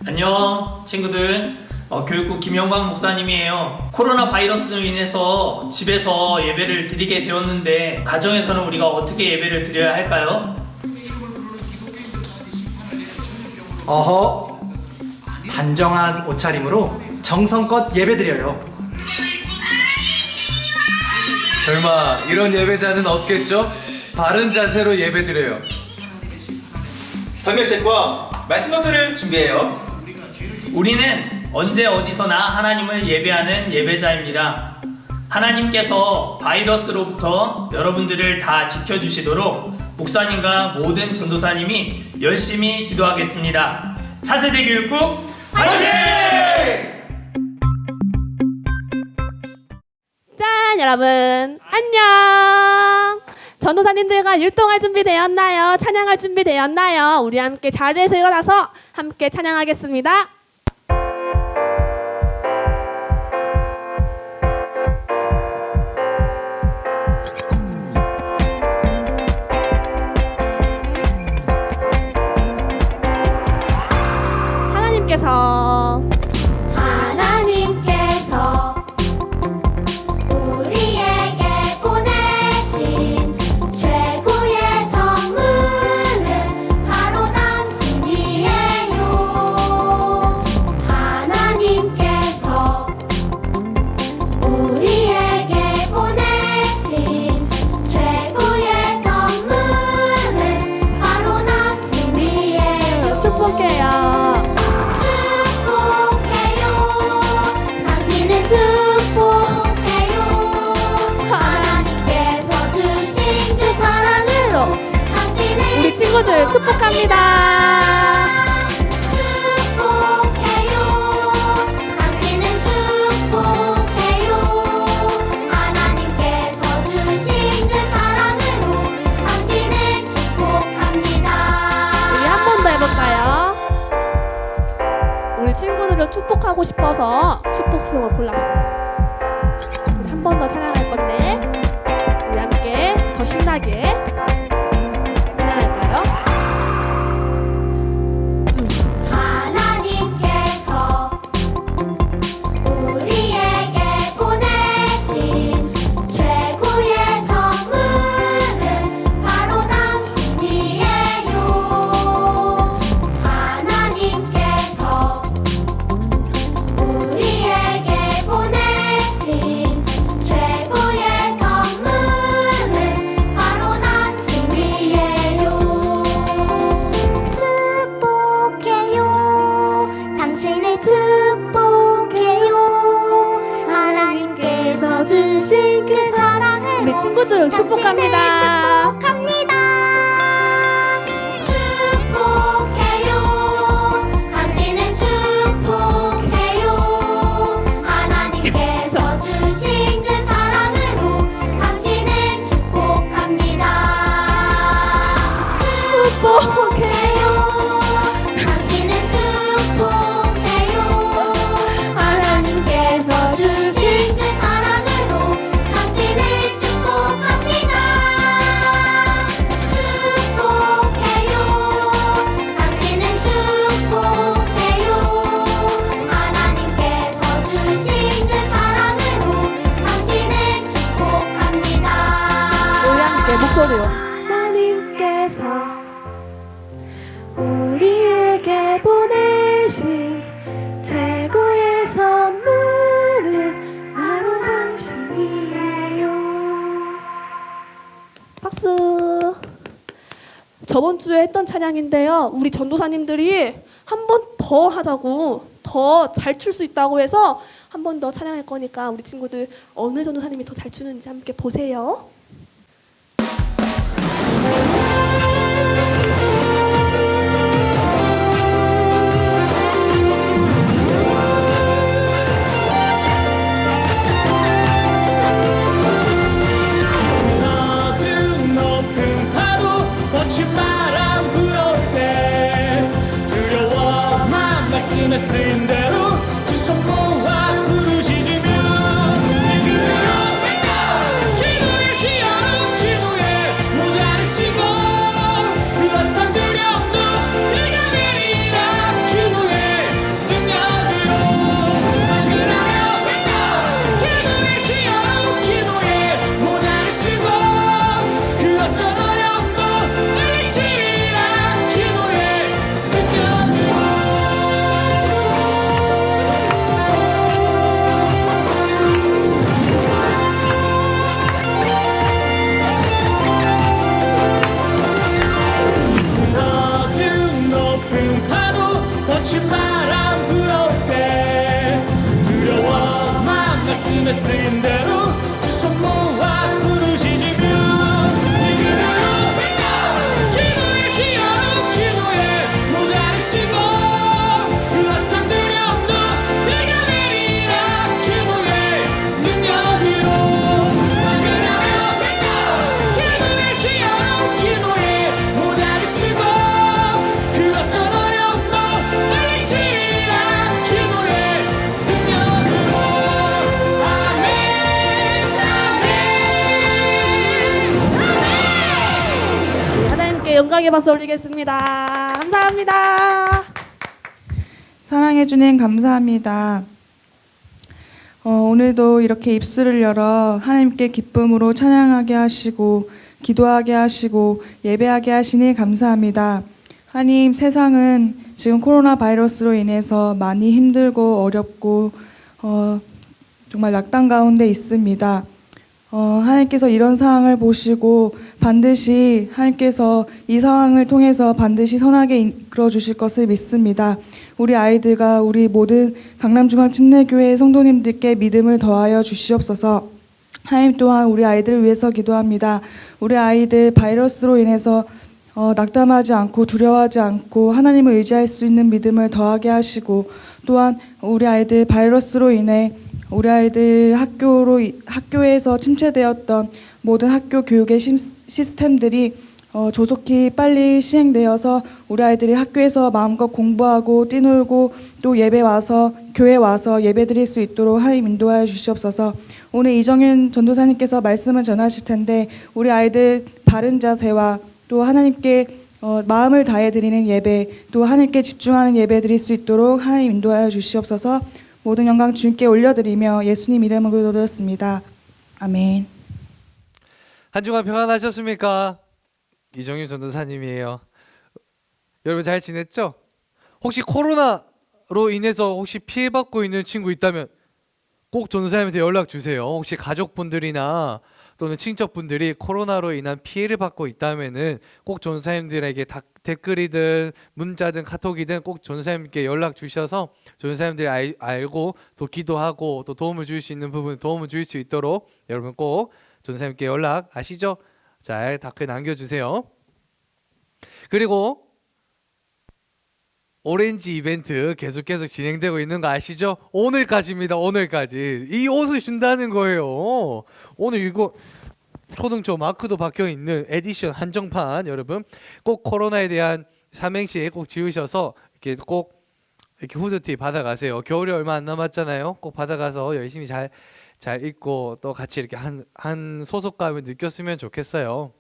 안녕 친구들, 교육국 김영광 목사님이에요. 코로나 바이러스로 인해서 집에서 예배를 드리게 되었는데 가정에서는 우리가 어떻게 예배를 드려야 할까요? 단정한 옷차림으로 정성껏 예배드려요. 설마 이런 예배자는 없겠죠? 바른 자세로 예배드려요. 성경책과 말씀 노트를 준비해요. 우리는 언제 어디서나 하나님을 예배하는 예배자입니다. 하나님께서 바이러스로부터 여러분들을 다 지켜주시도록 목사님과 모든 전도사님이 열심히 기도하겠습니다. 차세대 교육국 화이팅! 짠! 여러분 안녕! 전도사님들과 율동할 준비 되었나요? 찬양할 준비 되었나요? 우리 함께 자리에서 일어나서 함께 찬양하겠습니다. 하나님께서 우리에게 보내신 최고의 선물은 바로 당신이에요. 하나님께서 우리에게 보내신 최고의 선물은 바로 당신이에요. 축복해요. 우리 친구들 축복합니다. 축복해요. 당신은 축복해요. 하나님께서 주신 그 사랑으로 당신을 축복합니다. 우리 한 번 더 해볼까요? 우리 친구들도 축복하고 싶어서 축복송을 골랐어요. 우리 한 번 더 찬양할 건데 우리 함께 더 신나게 하나님께서 우리에게 보내신 최고의 선물은 바로 당신이에요. 하나님께서 우리에게 보내신 최고의 선물은 바로 당신이에요. 축복해요. 당신을 축복해요. 하나님께서 주신 그 사랑을 우리 친구들 축복합니다. 축복해요. 당신을 축복해요. 하나님께서 주신 그 사랑으로 당신을 축복합니다. 축복해요. 당신은 축복해요. 하나님께서 주신 그 사랑으로 당신을 축복합니다. 축복해요. 당신은 축복해요. 하나님께서 주신 그 사랑으로 당신을 축복합니다. 우리 함께 목소리로 하나님께서 우리에게 보내신 최고의 선물은 바로 당신이에요. 박수. 저번 주에 했던 찬양인데요. 우리 전도사님들이 한 번 더 하자고 더 잘 출 수 있다고 해서 한 번 더 찬양할 거니까 우리 친구들 어느 전도사님이 더 잘 추는지 함께 보세요. 낮은 높은 파도 거친 바람 불어올 때 두려워만 말씀에 쓰인 대로 두 손 모아 부르짖으며 기도의 지어놓은 지구에 모자르시고 그 어떤 두려움도 내가 내리라 주의 감사하게 박수 올리겠습니다. 감사합니다. 사랑해 주님 감사합니다. 오늘도 이렇게 입술을 열어 하나님께 기쁨으로 찬양하게 하시고 기도하게 하시고 예배하게 하시니 감사합니다. 하나님, 세상은 지금 코로나 바이러스로 인해서 많이 힘들고 어렵고 정말 낙담 가운데 있습니다. 하나님께서 이런 상황을 보시고 반드시 하나님께서 이 상황을 통해서 반드시 선하게 이끌어 주실 것을 믿습니다. 우리 아이들과 우리 모든 강남중앙침례교회 성도님들께 믿음을 더하여 주시옵소서. 하나님 또한 우리 아이들을 위해서 기도합니다. 우리 아이들 바이러스로 인해서 낙담하지 않고 두려워하지 않고 하나님을 의지할 수 있는 믿음을 더하게 하시고, 또한 우리 아이들 바이러스로 인해 우리 아이들 학교에서 침체되었던 모든 학교 교육의 시스템들이 조속히 빨리 시행되어서 우리 아이들이 학교에서 마음껏 공부하고 뛰놀고 또 예배 와서 교회 와서 예배 드릴 수 있도록 하나님 인도하여 주시옵소서. 오늘 이정윤 전도사님께서 말씀을 전하실 텐데 우리 아이들 바른 자세와 또 하나님께 마음을 다해 드리는 예배, 또 하나님께 집중하는 예배 드릴 수 있도록 하나님 인도하여 주시옵소서. 모든 영광 주님께 올려드리며 예수님 이름으로 기도드렸습니다. 아멘. 한 주간 평안하셨습니까? 이정윤 전도사님이에요. 여러분 잘 지냈죠? 혹시 코로나로 인해서 혹시 피해받고 있는 친구 있다면 꼭 전도사님한테 연락 주세요. 혹시 가족분들이나 또는 친척분들이 코로나로 인한 피해를 받고 있다면은 꼭 전도사님들에게 댓글이든 문자든 카톡이든 꼭 전도사님께 연락 주셔서 전도사님들이 알고 또 기도하고 또 도움을 줄 수 있는 부분 도움을 줄 수 있도록 여러분 꼭 전도사님께 연락 아시죠? 잘 댓글 남겨주세요. 그리고 오렌지 이벤트 계속 진행되고 있는 거 아시죠? 오늘까지입니다. 오늘까지. 이 옷을 준다는 거예요. 오늘 이거 초등조 마크도 박혀 있는 에디션 한정판, 여러분 꼭 코로나에 대한 삼행시 꼭 지으셔서 이렇게 꼭 이렇게 후드티 받아가세요. 겨울이 얼마 안 남았잖아요. 꼭 받아가서 열심히 잘 입고 또 같이 이렇게 한 소속감을 느꼈으면 좋겠어요.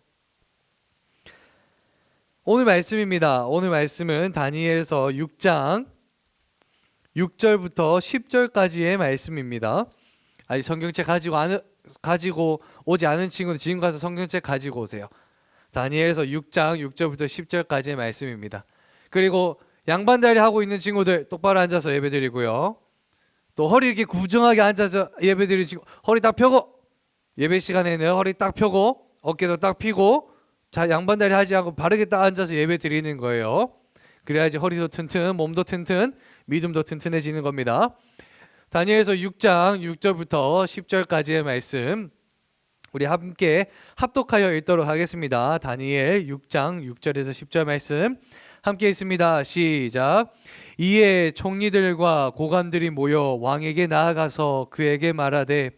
오늘 말씀입니다. 오늘 말씀은 다니엘서 6장 6절부터 10절까지의 말씀입니다. 아직 성경책 가지고 오지 않은 친구는 지금 가서 성경책 가지고 오세요. 다니엘서 6장 6절부터 10절까지의 말씀입니다. 그리고 양반다리 하고 있는 친구들 똑바로 앉아서 예배드리고요. 또 허리 이렇게 구정하게 앉아서 예배드리는 친구 허리 딱 펴고, 예배 시간에는 허리 딱 펴고 어깨도 딱 펴고 자, 양반다리 하지 않고 바르게 딱 앉아서 예배 드리는 거예요. 그래야지 허리도 튼튼, 몸도 튼튼, 믿음도 튼튼해지는 겁니다. 다니엘서 6장 6절부터 10절까지의 말씀 우리 함께 합독하여 읽도록 하겠습니다. 다니엘 6장 6절에서 10절 말씀 함께 읽습니다. 시작. 이에 총리들과 고관들이 모여 왕에게 나아가서 그에게 말하되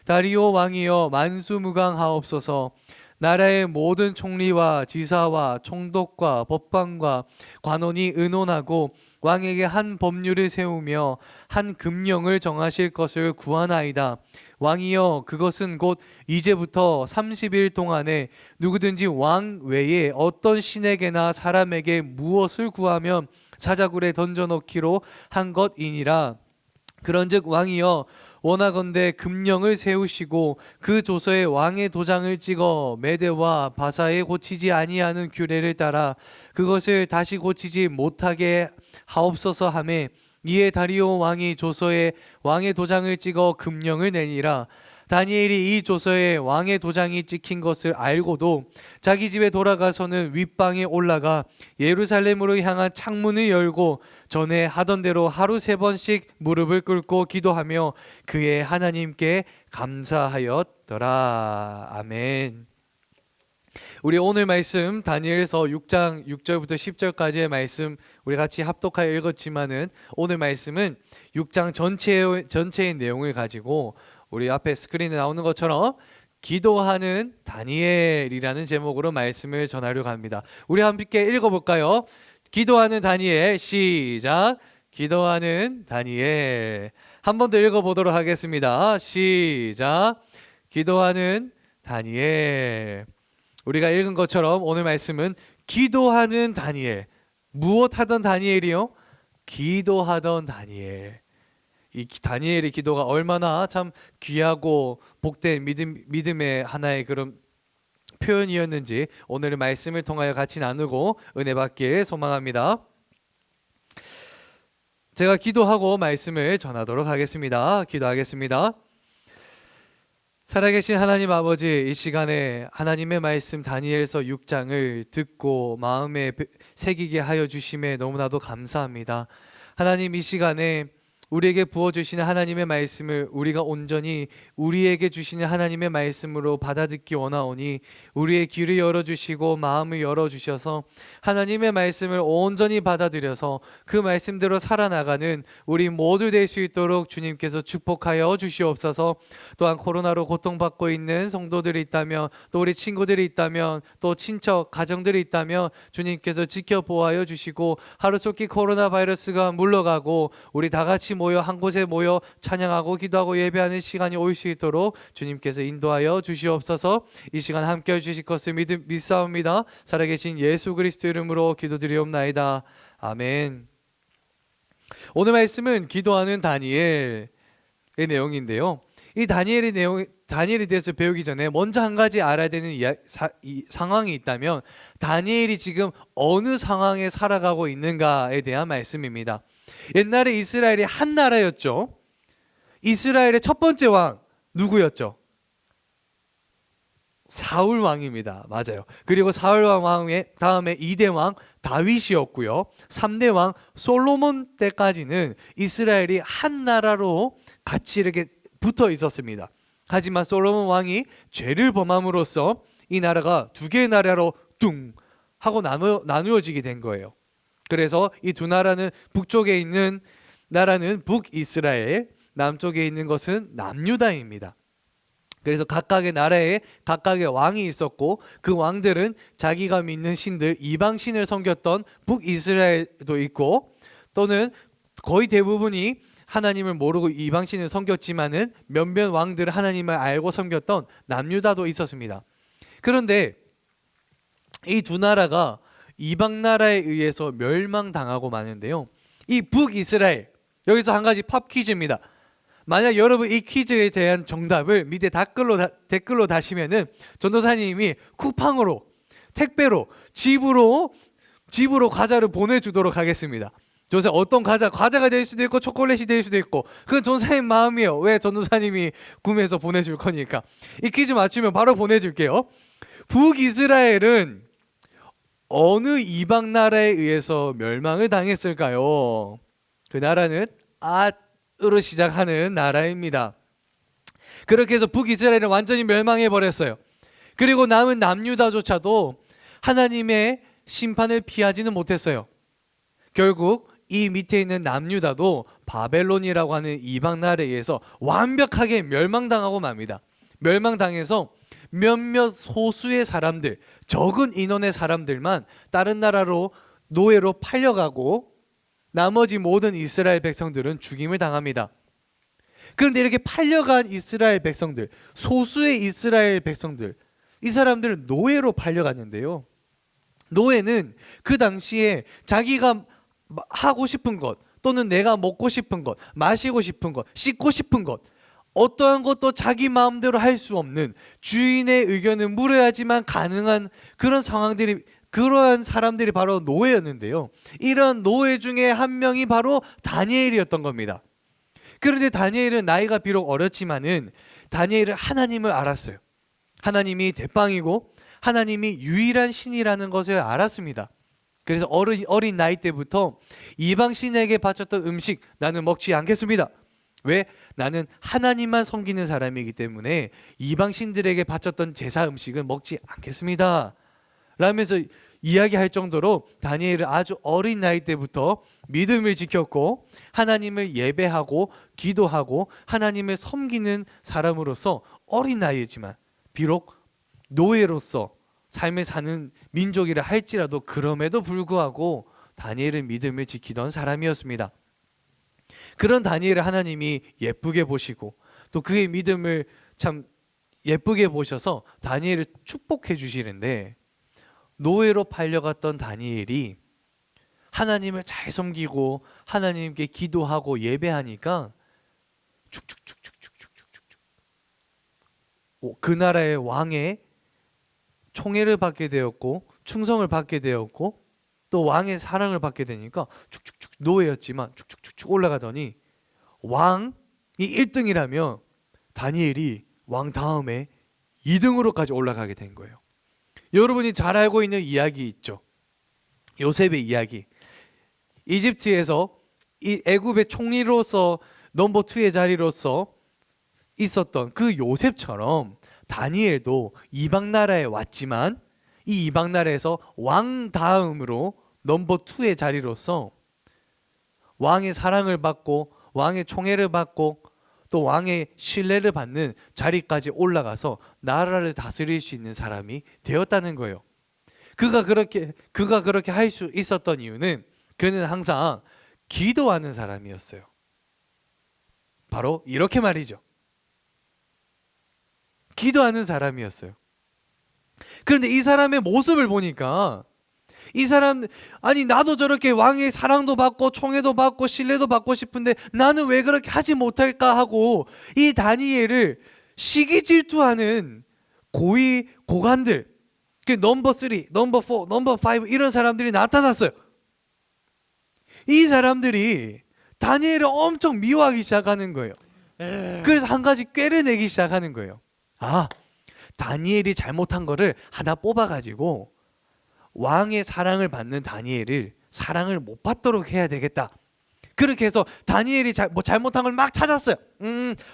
다리오 왕이여 만수무강하옵소서. 나라의 모든 총리와 지사와 총독과 법관과 관원이 의논하고 왕에게 한 법률을 세우며 한 금령을 정하실 것을 구하나이다. 왕이여 그것은 곧 이제부터 30일 동안에 누구든지 왕 외에 어떤 신에게나 사람에게 무엇을 구하면 사자굴에 던져넣기로 한 것이니라. 그런즉 왕이여 원하건대 금령을 세우시고 그 조서에 왕의 도장을 찍어 메대와 바사에 고치지 아니하는 규례를 따라 그것을 다시 고치지 못하게 하옵소서 하매 이에 다리오 왕이 조서에 왕의 도장을 찍어 금령을 내니라. 다니엘이 이 조서에 왕의 도장이 찍힌 것을 알고도 자기 집에 돌아가서는 윗방에 올라가 예루살렘으로 향한 창문을 열고 전에 하던 대로 하루 3번씩 무릎을 꿇고 기도하며 그의 하나님께 감사하였더라. 아멘. 우리 오늘 말씀 다니엘서 6장 6절부터 10절까지의 말씀 우리 같이 합독하여 읽었지만은 오늘 말씀은 6장 전체의 내용을 가지고 우리 앞에 스크린에 나오는 것처럼 기도하는 다니엘이라는 제목으로 말씀을 전하려고 합니다. 우리 함께 읽어볼까요? 기도하는 다니엘 시작. 기도하는 다니엘 한 번 더 읽어보도록 하겠습니다. 시작. 기도하는 다니엘. 우리가 읽은 것처럼 오늘 말씀은 기도하는 다니엘. 무엇하던 다니엘이요? 기도하던 다니엘. 이 다니엘의 기도가 얼마나 참 귀하고 복된 믿음의 하나의 그런 표현이었는지 오늘의 말씀을 통하여 같이 나누고 은혜 받길 소망합니다. 제가 기도하고 말씀을 전하도록 하겠습니다. 기도하겠습니다. 살아계신 하나님 아버지, 이 시간에 하나님의 말씀 다니엘서 6장을 듣고 마음에 새기게 하여 주심에 너무나도 감사합니다. 하나님, 이 시간에 우리에게 부어주시는 하나님의 말씀을 우리가 온전히 우리에게 주시는 하나님의 말씀으로 받아듣기 원하오니 우리의 귀를 열어주시고 마음을 열어주셔서 하나님의 말씀을 온전히 받아들여서 그 말씀대로 살아나가는 우리 모두 될 수 있도록 주님께서 축복하여 주시옵소서. 또한 코로나로 고통받고 있는 성도들이 있다면, 또 우리 친구들이 있다면, 또 친척, 가정들이 있다면 주님께서 지켜보아여 주시고 하루속히 코로나 바이러스가 물러가고 우리 다 같이 모여 한 곳에 모여 찬양하고 기도하고 예배하는 시간이 올 수 있도록 주님께서 인도하여 주시옵소서. 이 시간 함께 해주실 것을 믿사옵니다. 살아계신 예수 그리스도 이름으로 기도드리옵나이다. 아멘. 오늘 말씀은 기도하는 다니엘의 내용인데요. 이 다니엘에 대해서 배우기 전에 먼저 한 가지 알아야 되는 이 상황이 있다면 다니엘이 지금 어느 상황에 살아가고 있는가에 대한 말씀입니다. 옛날에 이스라엘이 한 나라였죠. 이스라엘의 첫 번째 왕 누구였죠? 사울 왕입니다. 맞아요. 그리고 사울 왕의 다음에 2대 왕 다윗이었고요. 3대 왕 솔로몬 때까지는 이스라엘이 한 나라로 같이 이렇게 붙어 있었습니다. 하지만 솔로몬 왕이 죄를 범함으로써 이 나라가 두 개의 나라로 뚱 하고 나누어지게 된 거예요. 그래서 이 두 나라는 북쪽에 있는 나라는 북이스라엘, 남쪽에 있는 것은 남유다입니다. 그래서 각각의 나라에 각각의 왕이 있었고 그 왕들은 자기가 믿는 신들, 이방신을 섬겼던 북이스라엘도 있고 또는 거의 대부분이 하나님을 모르고 이방신을 섬겼지만은 몇몇 왕들은 하나님을 알고 섬겼던 남유다도 있었습니다. 그런데 이 두 나라가 이방 나라에 의해서 멸망당하고 마는데요. 이 북이스라엘, 여기서 한 가지 팝 퀴즈입니다. 만약 여러분 이 퀴즈에 대한 정답을 밑에 댓글로 다시면은 전도사님이 쿠팡으로 택배로 집으로 과자를 보내주도록 하겠습니다. 전도사 어떤 과자가 될 수도 있고 초콜릿이 될 수도 있고 그건 전도사님 마음이에요. 왜 전도사님이 구매해서 보내줄 거니까. 이 퀴즈 맞추면 바로 보내줄게요. 북이스라엘은 어느 이방 나라에 의해서 멸망을 당했을까요? 그 나라는 앗으로 시작하는 나라입니다. 그렇게 해서 북이스라엘은 완전히 멸망해 버렸어요. 그리고 남은 남유다조차도 하나님의 심판을 피하지는 못했어요. 결국 이 밑에 있는 남유다도 바벨론이라고 하는 이방 나라에 의해서 완벽하게 멸망당하고 맙니다. 멸망당해서 몇몇 소수의 사람들, 적은 인원의 사람들만 다른 나라로 노예로 팔려가고 나머지 모든 이스라엘 백성들은 죽임을 당합니다. 그런데 이렇게 팔려간 이스라엘 백성들, 소수의 이스라엘 백성들, 이 사람들은 노예로 팔려갔는데요. 노예는 그 당시에 자기가 하고 싶은 것 또는 내가 먹고 싶은 것, 마시고 싶은 것, 씻고 싶은 것, 어떠한 것도 자기 마음대로 할 수 없는, 주인의 의견을 물어야지만 가능한 그러한 사람들이 바로 노예였는데요. 이런 노예 중에 한 명이 바로 다니엘이었던 겁니다. 그런데 다니엘은 나이가 비록 어렸지만은 다니엘은 하나님을 알았어요. 하나님이 대빵이고 하나님이 유일한 신이라는 것을 알았습니다. 그래서 어린 나이 때부터 이방 신에게 바쳤던 음식 나는 먹지 않겠습니다. 왜? 나는 하나님만 섬기는 사람이기 때문에 이방 신들에게 바쳤던 제사 음식은 먹지 않겠습니다 라면서 이야기할 정도로 다니엘은 아주 어린 나이 때부터 믿음을 지켰고 하나님을 예배하고 기도하고 하나님을 섬기는 사람으로서 어린 나이이지만 비록 노예로서 삶을 사는 민족이라 할지라도 그럼에도 불구하고 다니엘은 믿음을 지키던 사람이었습니다. 그런 다니엘을 하나님이 예쁘게 보시고 또 그의 믿음을 참 예쁘게 보셔서 다니엘을 축복해 주시는데 노예로 팔려갔던 다니엘이 하나님을 잘 섬기고 하나님께 기도하고 예배하니까 축축축축축축축축 그 나라의 왕의 총애를 받게 되었고 충성을 받게 되었고 또 왕의 사랑을 받게 되니까 축축축 노예였지만 축축축축 올라가더니 왕이 1등이라면 다니엘이 왕 다음에 2등으로까지 올라가게 된 거예요. 여러분이 잘 알고 있는 이야기 있죠. 요셉의 이야기. 이집트에서 이 애굽의 총리로서 넘버 2의 자리로서 있었던 그 요셉처럼 다니엘도 이방 나라에 왔지만 이 이방 나라에서 왕 다음으로 넘버 2의 자리로서 왕의 사랑을 받고 왕의 총애를 받고 또 왕의 신뢰를 받는 자리까지 올라가서 나라를 다스릴 수 있는 사람이 되었다는 거예요. 그가 그렇게 할 수 있었던 이유는 그는 항상 기도하는 사람이었어요. 바로 이렇게 말이죠. 기도하는 사람이었어요. 그런데 이 사람의 모습을 보니까 이 사람 아니 나도 저렇게 왕의 사랑도 받고 총애도 받고 신뢰도 받고 싶은데 나는 왜 그렇게 하지 못할까 하고 이 다니엘을 시기 질투하는 고위 고관들 그 넘버 3, 넘버 4, 넘버 5 이런 사람들이 나타났어요. 이 사람들이 다니엘을 엄청 미워하기 시작하는 거예요. 그래서 한 가지 꾀를 내기 시작하는 거예요. 아, 다니엘이 잘못한 거를 하나 뽑아가지고 왕의 사랑을 받는 다니엘을 사랑을 못 받도록 해야 되겠다. 그렇게 해서 다니엘이 잘못한 걸 막 찾았어요.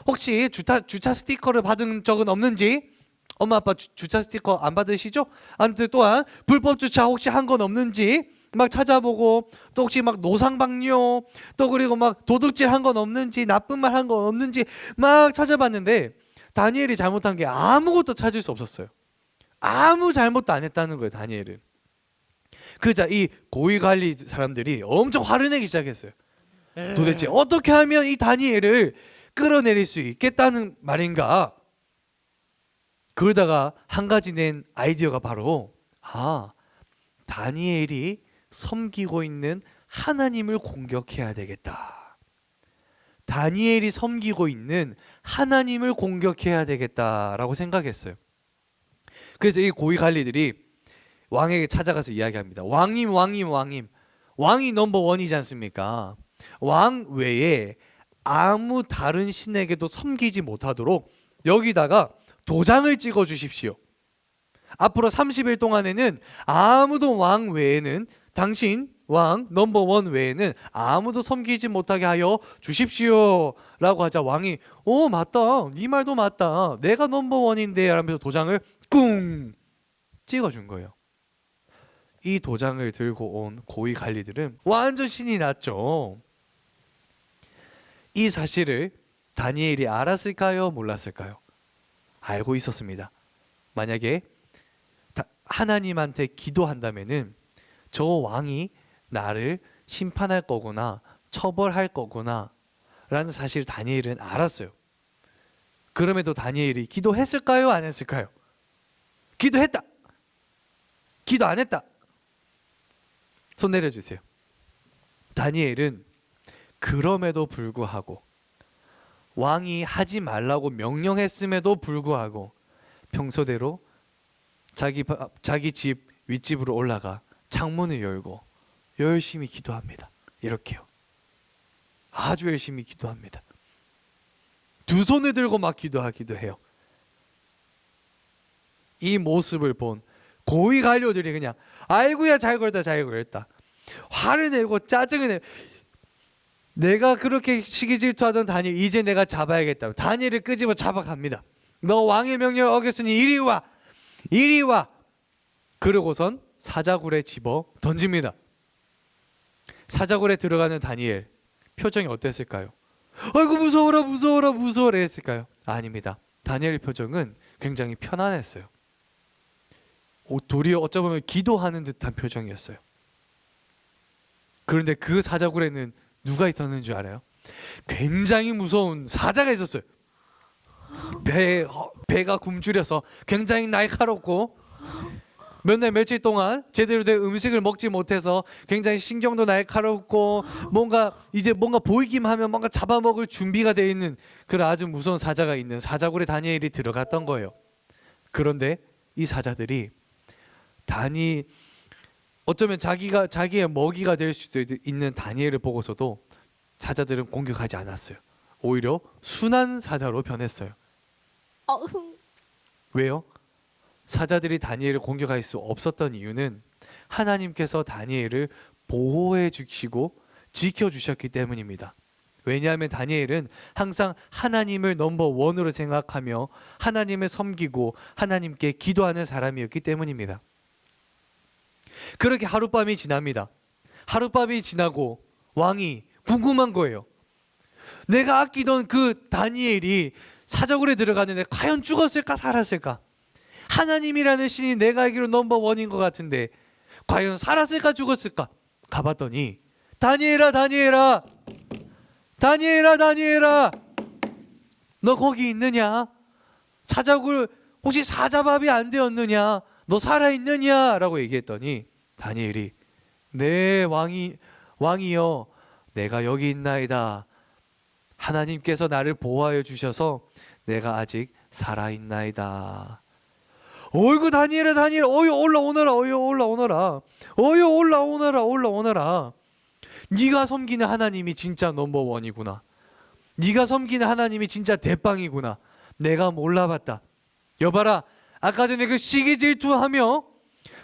혹시 주차 스티커를 받은 적은 없는지? 엄마 아빠 주차 스티커 안 받으시죠? 아무튼 또한 불법 주차 혹시 한 건 없는지 막 찾아보고 또 혹시 막 노상방뇨 또 그리고 막 도둑질 한 건 없는지 나쁜 말 한 건 없는지 막 찾아봤는데 다니엘이 잘못한 게 아무것도 찾을 수 없었어요. 아무 잘못도 안 했다는 거예요, 다니엘은. 그자 이 고위 관리 사람들이 엄청 화를 내기 시작했어요. 도대체 어떻게 하면 이 다니엘을 끌어내릴 수 있겠다는 말인가? 그러다가 한 가지 낸 아이디어가 바로 다니엘이 섬기고 있는 하나님을 공격해야 되겠다. 다니엘이 섬기고 있는 하나님을 공격해야 되겠다라고 생각했어요. 그래서 이 고위 관리들이 왕에게 찾아가서 이야기합니다. 왕님, 왕이 넘버 1이지 않습니까? 왕 외에 아무 다른 신에게도 섬기지 못하도록 여기다가 도장을 찍어 주십시오. 앞으로 30일 동안에는 아무도 왕 외에는 당신 왕 넘버 1 외에는 아무도 섬기지 못하게 하여 주십시오 라고 하자 왕이 맞다, 네 말도 맞다, 내가 넘버 1인데 하면서 도장을 꿍 찍어준 거예요. 이 도장을 들고 온 고위 관리들은 완전 신이 났죠. 이 사실을 다니엘이 알았을까요? 몰랐을까요? 알고 있었습니다. 만약에 하나님한테 기도한다면은 저 왕이 나를 심판할 거구나 처벌할 거구나 라는 사실을 다니엘은 알았어요. 그럼에도 다니엘이 기도했을까요? 안 했을까요? 기도했다. 기도 안 했다. 손 내려주세요. 다니엘은 그럼에도 불구하고 왕이 하지 말라고 명령했음에도 불구하고 평소대로 자기 집 윗집으로 올라가 창문을 열고 열심히 기도합니다. 이렇게요. 아주 열심히 기도합니다. 두 손을 들고 막 기도하기도 해요. 이 모습을 본 고위 관료들이 그냥 아이고야 잘 걸었다 화를 내고 짜증을 내고 내가 그렇게 시기 질투하던 다니엘 이제 내가 잡아야겠다. 다니엘을 끄집어 잡아갑니다. 너 왕의 명령을 어겼으니 이리 와. 그러고선 사자굴에 집어 던집니다. 사자굴에 들어가는 다니엘 표정이 어땠을까요? 아이고 무서워라 했을까요? 아닙니다. 다니엘의 표정은 굉장히 편안했어요. 도리어 어쩌면 기도하는 듯한 표정이었어요. 그런데 그 사자굴에는 누가 있었는 줄 알아요? 굉장히 무서운 사자가 있었어요. 배가 굶주려서 굉장히 날카롭고 몇 날 며칠 동안 제대로 된 음식을 먹지 못해서 굉장히 신경도 날카롭고 뭔가 이제 뭔가 보이기만 하면 뭔가 잡아먹을 준비가 되어 있는 그런 아주 무서운 사자가 있는 사자굴에 다니엘이 들어갔던 거예요. 그런데 이 사자들이 어쩌면 자기의 먹이가 될 수도 있는 다니엘을 보고서도 사자들은 공격하지 않았어요. 오히려 순한 사자로 변했어요. 왜요? 사자들이 다니엘을 공격할 수 없었던 이유는 하나님께서 다니엘을 보호해 주시고 지켜주셨기 때문입니다. 왜냐하면 다니엘은 항상 하나님을 넘버원으로 생각하며 하나님을 섬기고 하나님께 기도하는 사람이었기 때문입니다. 그렇게 하룻밤이 지납니다. 하룻밤이 지나고 왕이 궁금한 거예요. 내가 아끼던 그 다니엘이 사자굴에 들어갔는데 과연 죽었을까 살았을까? 하나님이라는 신이 내가 알기로 넘버원인 것 같은데 과연 살았을까 죽었을까? 가봤더니 다니엘아 다니엘아 다니엘아 다니엘아 너 거기 있느냐? 사자굴 혹시 사자밥이 안 되었느냐? 너 살아있느냐? 라고 얘기했더니 다니엘이 네 왕이여 내가 여기 있나이다. 하나님께서 나를 보호하여 주셔서 내가 아직 살아있나이다. 어이구 다니엘아 다니엘 어여 올라오너라 어여 올라오너라 어여 올라오너라 올라오너라. 네가 섬기는 하나님이 진짜 넘버원이구나. 네가 섬기는 하나님이 진짜 대빵이구나. 내가 몰라봤다. 여봐라 아까 전에 그 시기 질투하며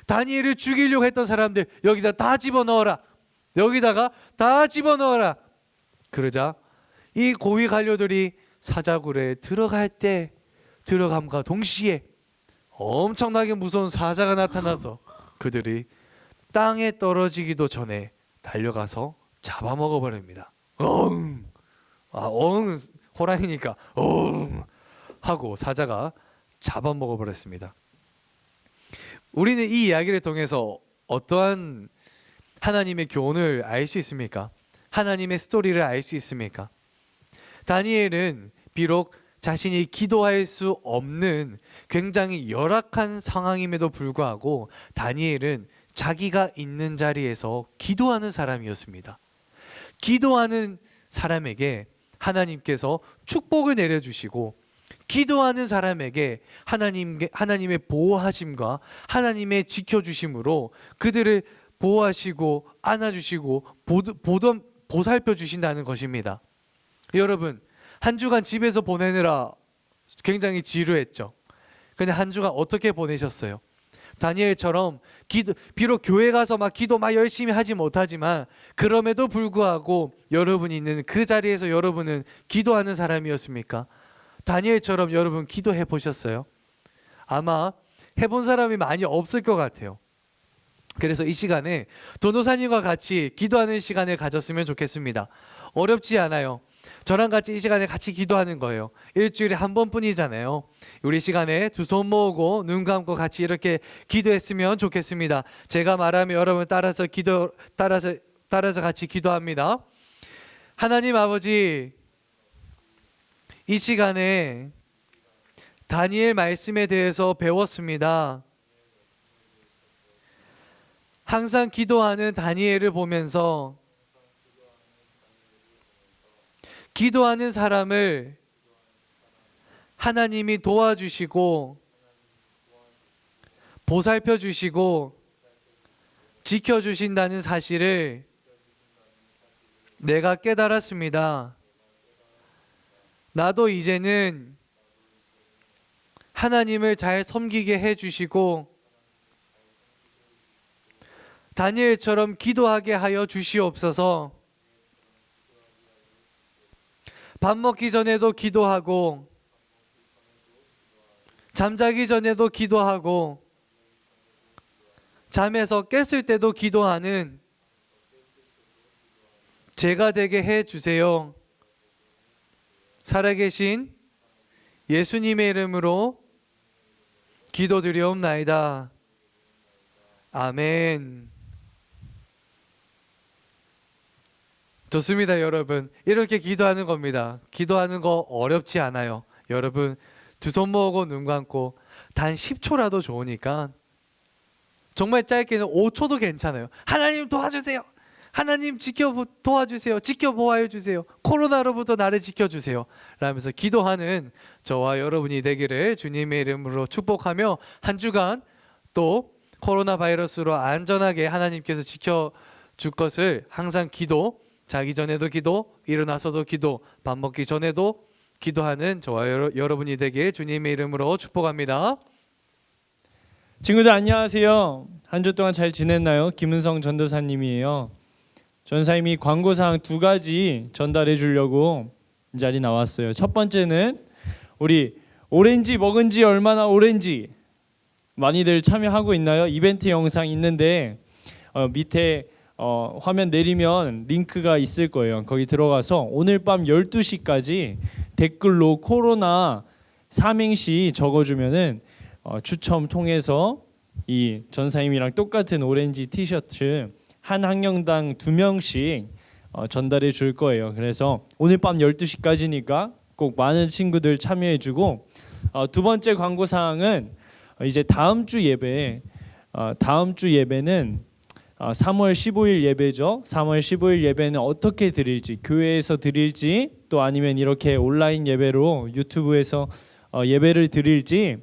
다니엘을 죽이려고 했던 사람들 여기다 다 집어넣어라. 여기다가 다 집어넣어라. 그러자 이 고위 관료들이 사자굴에 들어갈 때 들어감과 동시에 엄청나게 무서운 사자가 나타나서 그들이 땅에 떨어지기도 전에 달려가서 잡아먹어 버립니다. 호랑이니까 하고 사자가 잡아먹어 버렸습니다. 우리는 이 이야기를 통해서 어떠한 하나님의 교훈을 알 수 있습니까? 하나님의 스토리를 알 수 있습니까? 다니엘은 비록 자신이 기도할 수 없는 굉장히 열악한 상황임에도 불구하고 다니엘은 자기가 있는 자리에서 기도하는 사람이었습니다. 기도하는 사람에게 하나님께서 축복을 내려주시고 기도하는 사람에게 하나님의 보호하심과 하나님의 지켜주심으로 그들을 보호하시고 안아주시고 보살펴 주신다는 것입니다. 여러분 한 주간 집에서 보내느라 굉장히 지루했죠. 근데 한 주간 어떻게 보내셨어요? 다니엘처럼 비록 교회 가서 막 기도 막 열심히 하지 못하지만 그럼에도 불구하고 여러분이 있는 그 자리에서 여러분은 기도하는 사람이었습니까? 다니엘처럼 여러분 기도해 보셨어요? 아마 해본 사람이 많이 없을 것 같아요. 그래서 이 시간에 도노사님과 같이 기도하는 시간을 가졌으면 좋겠습니다. 어렵지 않아요. 저랑 같이 이 시간에 같이 기도하는 거예요. 일주일에 한 번뿐이잖아요. 우리 시간에 두 손 모으고 눈 감고 같이 이렇게 기도했으면 좋겠습니다. 제가 말하면 여러분 따라서 같이 기도합니다. 하나님 아버지, 이 시간에 다니엘 말씀에 대해서 배웠습니다. 항상 기도하는 다니엘을 보면서 기도하는 사람을 하나님이 도와주시고 보살펴 주시고 지켜주신다는 사실을 내가 깨달았습니다. 나도 이제는 하나님을 잘 섬기게 해주시고 다니엘처럼 기도하게 하여 주시옵소서. 밥 먹기 전에도 기도하고 잠자기 전에도 기도하고 잠에서 깼을 때도 기도하는 제가 되게 해 주세요. 살아계신 예수님의 이름으로 기도드리옵나이다. 아멘. 좋습니다, 여러분. 이렇게 기도하는 겁니다. 기도하는 거 어렵지 않아요. 여러분 두 손 모으고 눈 감고 단 10초라도 좋으니까 정말 짧게는 5초도 괜찮아요. 하나님 도와주세요. 하나님 도와주세요. 지켜보아요 주세요. 코로나로부터 나를 지켜주세요. 라면서 기도하는 저와 여러분이 되기를 주님의 이름으로 축복하며 한 주간 또 코로나 바이러스로 안전하게 하나님께서 지켜줄 것을 항상 기도, 자기 전에도 기도, 일어나서도 기도, 밥 먹기 전에도 기도하는 저와 여러분이 되길 주님의 이름으로 축복합니다. 친구들 안녕하세요. 한 주 동안 잘 지냈나요? 김은성 전도사님이에요. 전사님이 광고사항 2가지 전달해 주려고 이 자리 나왔어요. 첫 번째는 우리 오렌지 먹은 지 얼마나 오렌지 많이들 참여하고 있나요? 이벤트 영상 있는데 밑에 화면 내리면 링크가 있을 거예요. 거기 들어가서 오늘 밤 12시까지 댓글로 코로나 삼행시 적어주면은 추첨 통해서 이 전사님이랑 똑같은 오렌지 티셔츠 한 학년당 2명씩 전달해 줄 거예요. 그래서 오늘 밤 12시까지니까 꼭 많은 친구들 참여해 주고 두 번째 광고 사항은 이제 다음 주 예배는 3월 15일 예배죠. 3월 15일 예배는 어떻게 드릴지, 교회에서 드릴지 또 아니면 이렇게 온라인 예배로 유튜브에서 예배를 드릴지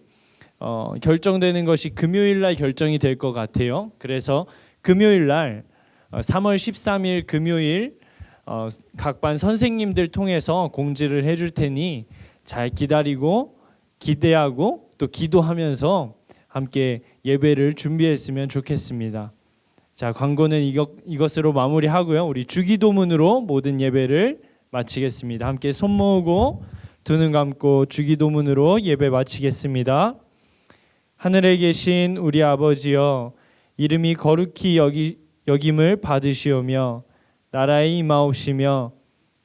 결정되는 것이 금요일 날 결정이 될 것 같아요. 그래서 금요일 날 3월 13일 금요일 각 반 선생님들 통해서 공지를 해줄 테니 잘 기다리고 기대하고 또 기도하면서 함께 예배를 준비했으면 좋겠습니다. 자, 광고는 이것으로 마무리하고요. 우리 주기도문으로 모든 예배를 마치겠습니다. 함께 손 모으고 두 눈 감고 주기도문으로 예배 마치겠습니다. 하늘에 계신 우리 아버지여, 이름이 거룩히 여김을 받으시오며 나라의 임하옵시며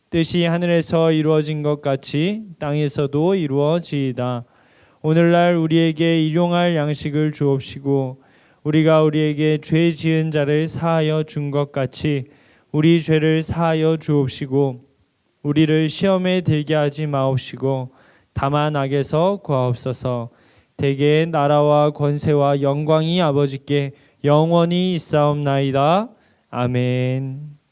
뜻이 하늘에서 이루어진 것 같이 땅에서도 이루어지이다. 오늘날 우리에게 일용할 양식을 주옵시고 우리가 우리에게 죄 지은 자를 사하여 준 것 같이 우리 죄를 사하여 주옵시고 우리를 시험에 들게 하지 마옵시고 다만 악에서 구하옵소서. 대개의 나라와 권세와 영광이 아버지께 영원히 있사옵나이다. 아멘.